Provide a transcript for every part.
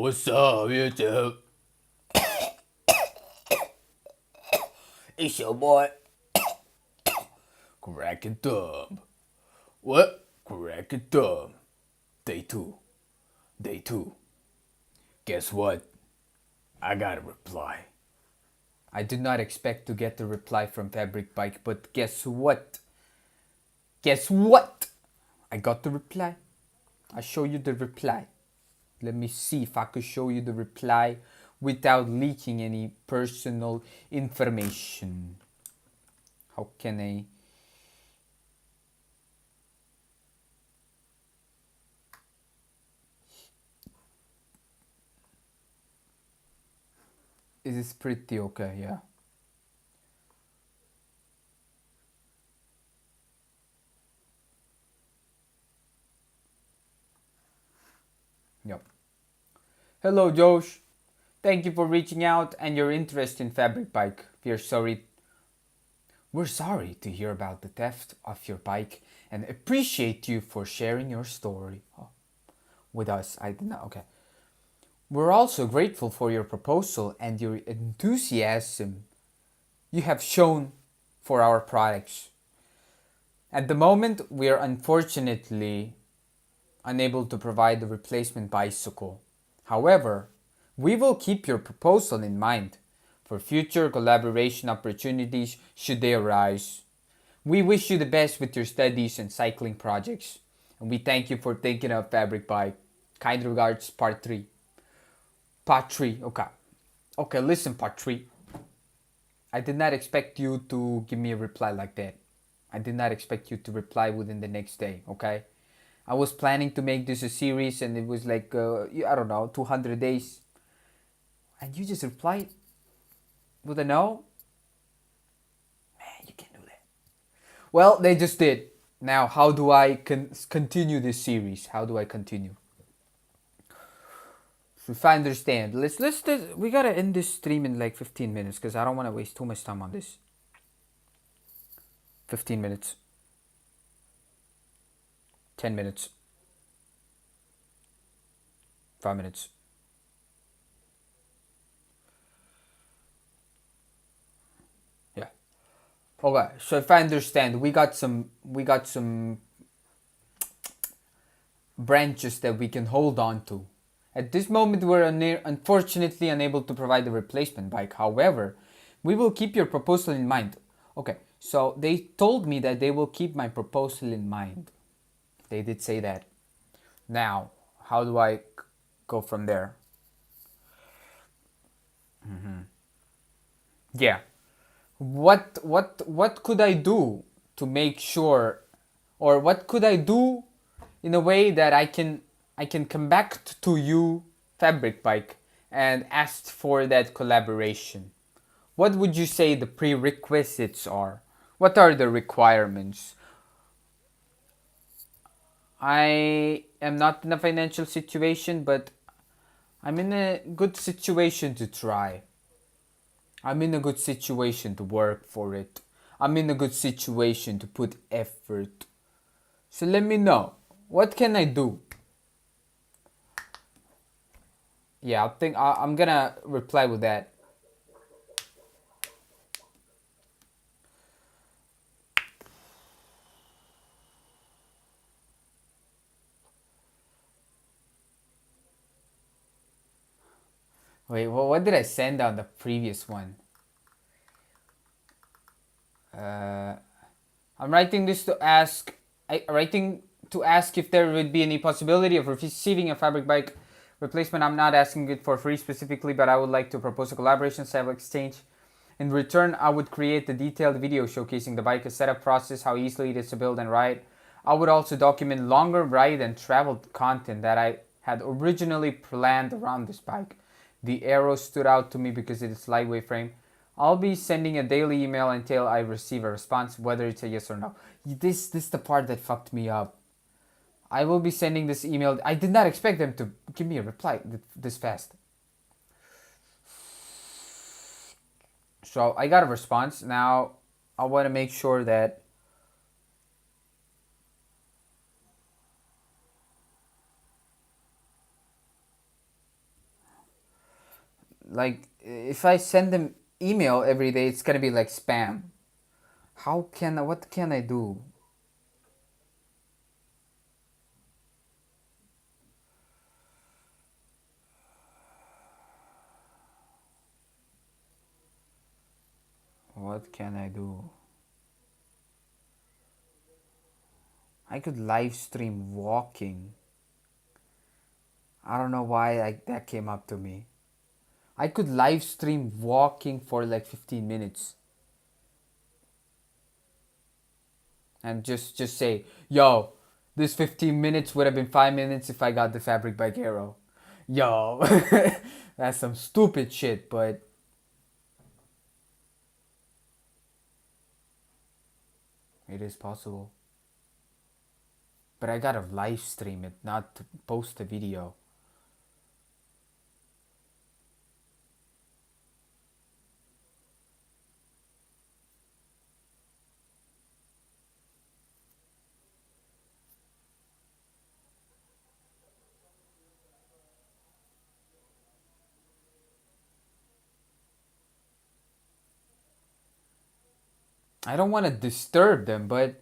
What's up, YouTube? It's your boy, Crack and Thumb. What? Crack and Thumb. Day 2. Day 2. Guess what? I got a reply. I did not expect to get the reply from FabricBike, but guess what? Guess what? I got the reply. I'll show you the reply. Let me see if I could show you the reply without leaking any personal information. How can I? Is this pretty okay? Yeah. Yep. Hello, Josh. Thank you for reaching out and your interest in FabricBike. We're sorry to hear about the theft of your bike and appreciate you for sharing your story with us. I did not. Okay. We're also grateful for your proposal and your enthusiasm you have shown for our products. At the moment, we are unfortunately unable to provide a replacement bicycle. However, we will keep your proposal in mind for future collaboration opportunities should they arise. We wish you the best with your studies and cycling projects, and we thank you for thinking of FabricBike. Kind regards, Part 3. Part 3, okay. Okay, listen, Part 3. I did not expect you to give me a reply like that. I did not expect you to reply within the next day, okay? I was planning to make this a series and it was like, I don't know, 200 days. And you just replied with a no? Man, you can't do that. Well, they just did. Now, how do I continue this series? How do I continue? So if I understand, we gotta end this stream in like 15 minutes because I don't want to waste too much time on this. 15 minutes. 10 minutes. 5 minutes. Yeah. Okay, so if I understand, we got some branches that we can hold on to. At this moment, we're unfortunately unable to provide a replacement bike. However, we will keep your proposal in mind. Okay, so they told me that they will keep my proposal in mind. They did say that. Now, how do I go from there? Yeah. What could I do to make sure, or what could I do in a way that I can come back to you, FabricBike, and ask for that collaboration? What would you say the prerequisites are? What are the requirements? I am not in a financial situation, but I'm in a good situation to try. I'm in a good situation to work for it. I'm in a good situation to put effort. So let me know. What can I do? Yeah, I'm gonna reply with that. Wait, well, what did I send on the previous one? I'm writing this to ask. Writing to ask if there would be any possibility of receiving a FabricBike replacement. I'm not asking it for free specifically, but I would like to propose a collaboration style exchange. In return, I would create a detailed video showcasing the bike, a setup process, how easily it is to build and ride. I would also document longer ride and travel content that I had originally planned around this bike. The Aero stood out to me because of its lightweight frame. I'll be sending a daily email until I receive a response, whether it's a yes or no. This is the part that fucked me up. I will be sending this email. I did not expect them to give me a reply this fast. So I got a response. Now I want to make sure that Like, if I send them email every day, it's gonna be like spam. What can I do? What can I do? I could live stream walking. I don't know why that came up to me. I could live stream walking for like 15 minutes. And just say, yo, this 15 minutes would have been 5 minutes if I got the FabricBike Aero. Yo, that's some stupid shit, but it is possible. But I gotta live stream it, not to post a video. I don't want to disturb them, but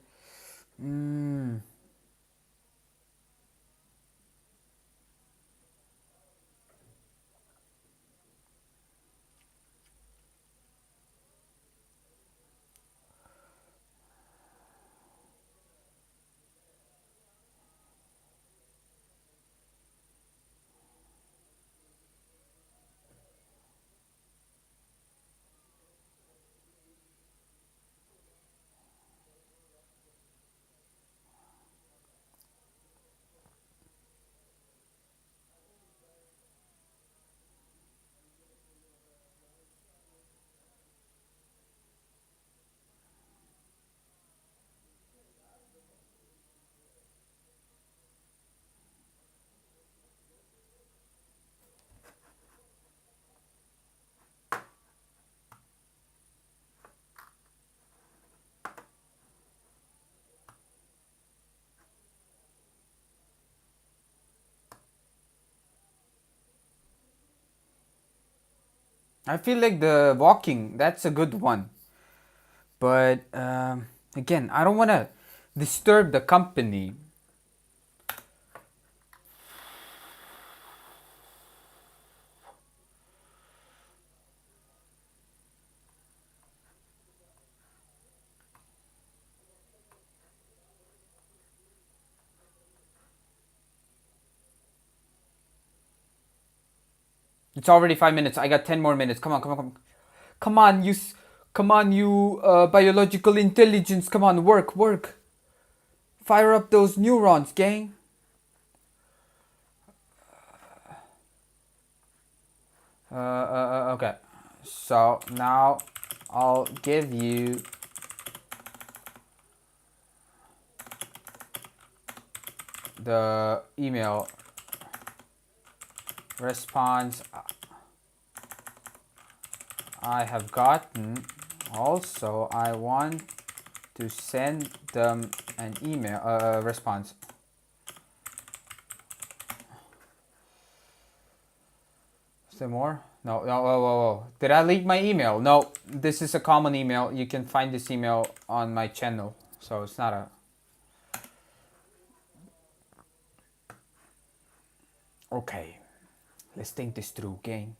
I feel like the walking, that's a good one. But again, I don't want to disturb the company. It's already 5 minutes. I got 10 more minutes. Come on, come on, come on. Come on, you biological intelligence. Come on, work, work. Fire up those neurons, gang. Okay. So now I'll give you the email response I have gotten. Also, I want to send them an email response. Is there more? No, whoa. Did I leak my email? No, this is a common email. You can find this email on my channel. So it's not a... Okay, let's think this through, gang.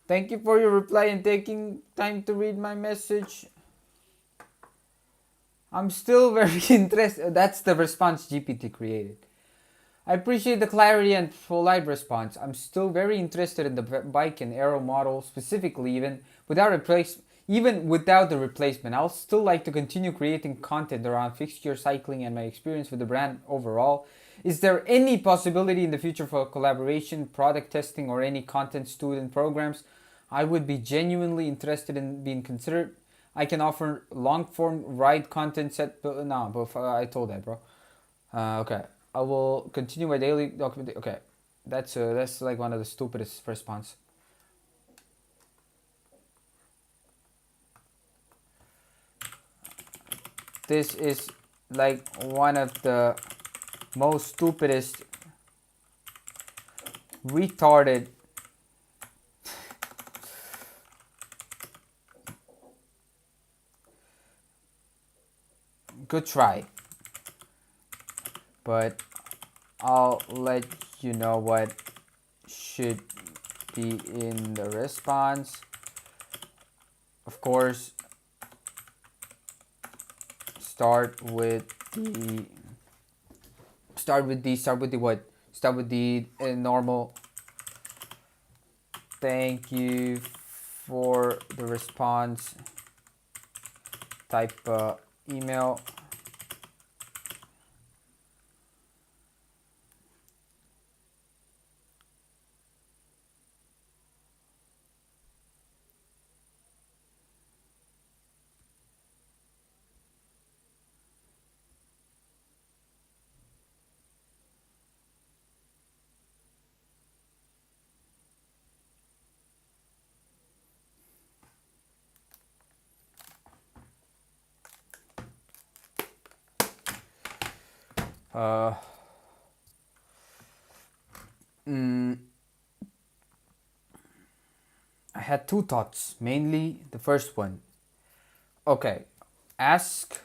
Thank you for your reply and taking time to read my message. I'm still very interested. That's the response GPT created. I appreciate the clarity and polite response. I'm still very interested in the bike and aero model specifically, even without the replacement. I'll still like to continue creating content around fixture cycling and my experience with the brand overall. Is there any possibility in the future for collaboration, product testing, or any content student programs? I would be genuinely interested in being considered. I can offer long form ride content set. No, but I told that, bro. Okay. I will continue my daily document. Okay. That's like one of the stupidest response. This is like one of the most stupidest, retarded. Good try, but I'll let you know what should be in the response. Of course, start with the normal. Thank you for the response. Type email. Uh, mm, I had two thoughts. Mainly, the first one. Okay, ask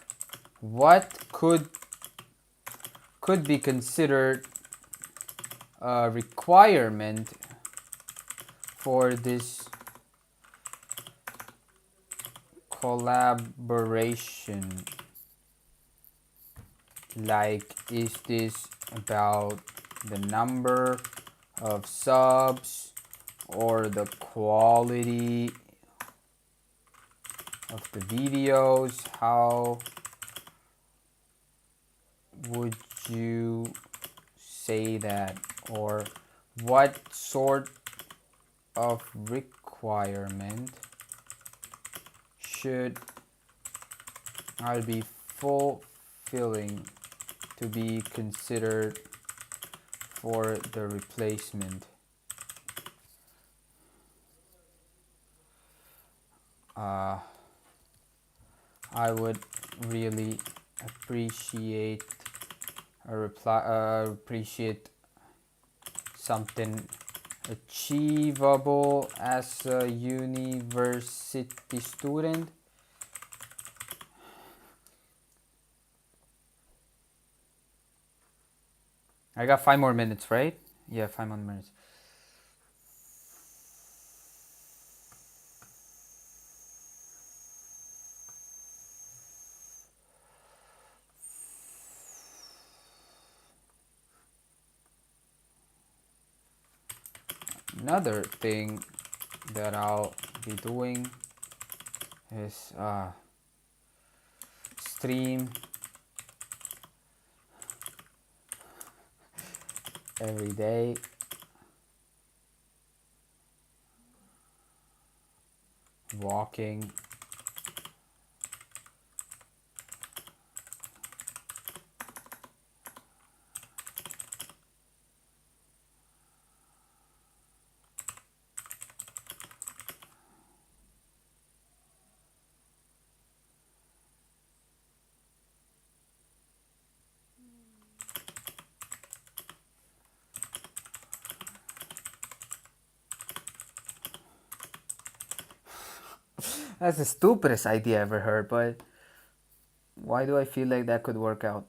what could be considered a requirement for this collaboration. Like, is this about the number of subs or the quality of the videos? How would you say that? Or what sort of requirement should I be fulfilling to be considered for the replacement? I would really appreciate appreciate something achievable as a university student. I got 5 more minutes, right? Yeah, 5 more minutes. Another thing that I'll be doing is stream every day. Walking. That's the stupidest idea I ever heard, but why do I feel like that could work out?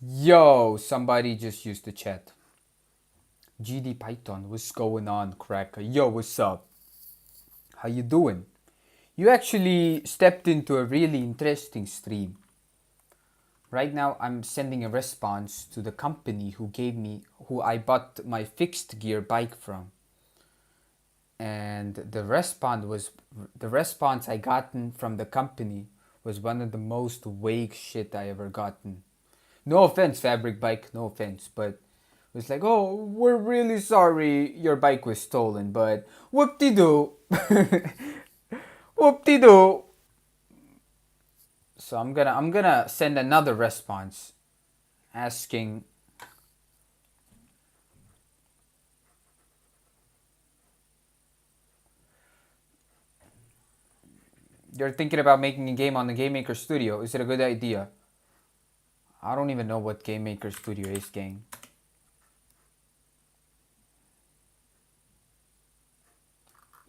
Yo, somebody just used the chat. GD Python, what's going on, cracker? Yo, what's up? How you doing? You actually stepped into a really interesting stream. Right now, I'm sending a response to the company who I bought my fixed gear bike from. And the response I gotten from the company was one of the most vague shit I ever gotten. No offense, FabricBike, no offense, but it was like, oh, we're really sorry your bike was stolen, but whoop-de-doo. Whoop-de-doo. So I'm gonna send another response asking, you're thinking about making a game on the Game Maker Studio. Is it a good idea? I don't even know what Game Maker Studio is, gang.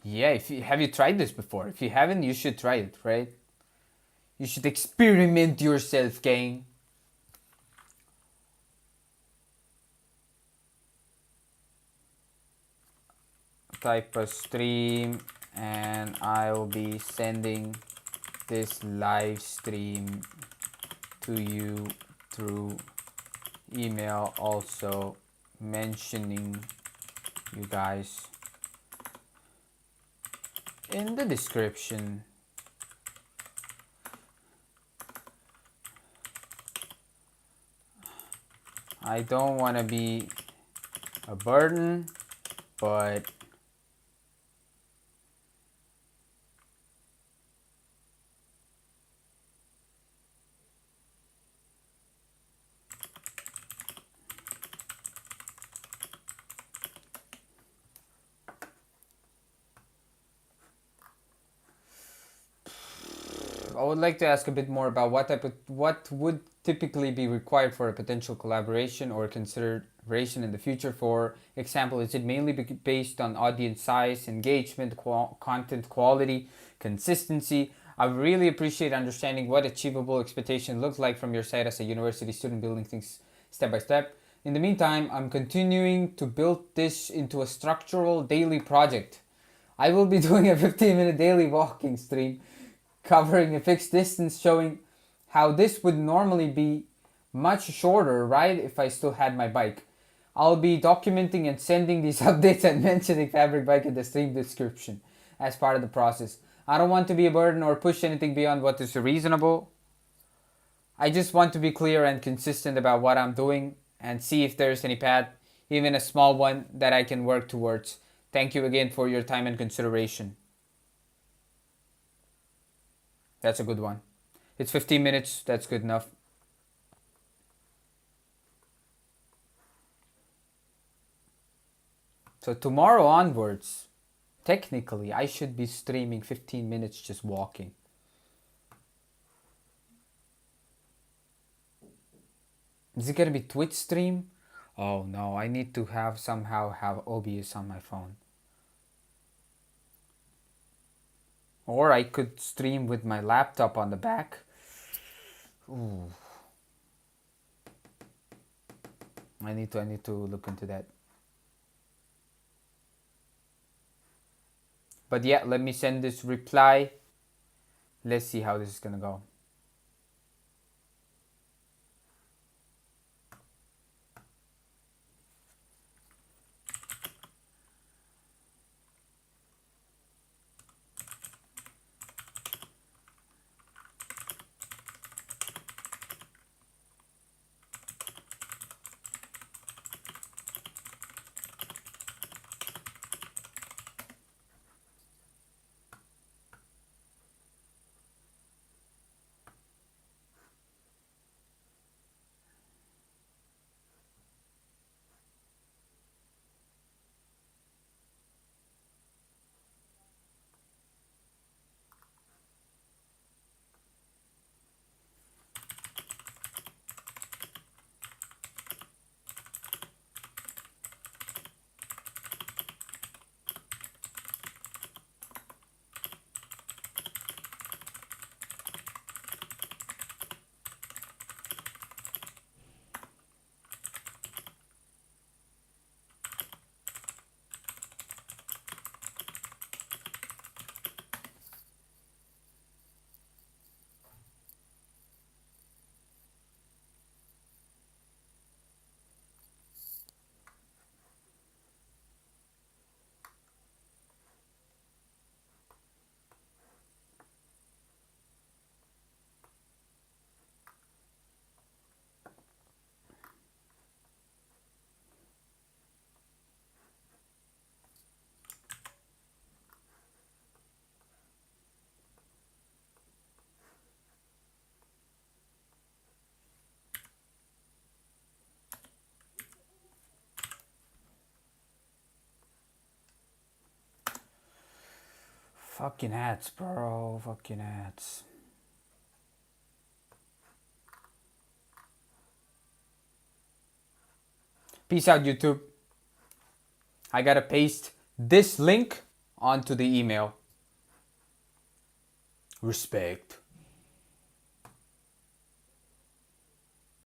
Yeah, have you tried this before? If you haven't, you should try it, right? You should experiment yourself, gang. Type a stream and I will be sending this live stream to you through email, also mentioning you guys in the description. I don't want to be a burden, but I would like to ask a bit more about what would typically be required for a potential collaboration or consideration in the future. For example, is it mainly based on audience size, engagement, content quality, consistency? I really appreciate understanding what achievable expectation looks like from your side as a university student, building things step by step. In the meantime, I'm continuing to build this into a structural daily project. I will be doing a 15-minute daily walking stream covering a fixed distance, showing how this would normally be much shorter ride if I still had my bike. I'll be documenting and sending these updates and mentioning FabricBike in the stream description as part of the process. I don't want to be a burden or push anything beyond what is reasonable. I just want to be clear and consistent about what I'm doing and see if there's any path, even a small one, that I can work towards. Thank you again for your time and consideration. That's a good one. It's 15 minutes. That's good enough. So tomorrow onwards, technically, I should be streaming 15 minutes just walking. Is it gonna be Twitch stream? Oh no, I need to somehow have OBS on my phone. Or I could stream with my laptop on the back. Ooh. I need to look into that. But yeah, let me send this reply. Let's see how this is gonna go. Fucking hats, bro. Fucking hats. Peace out, YouTube. I gotta paste this link onto the email. Respect.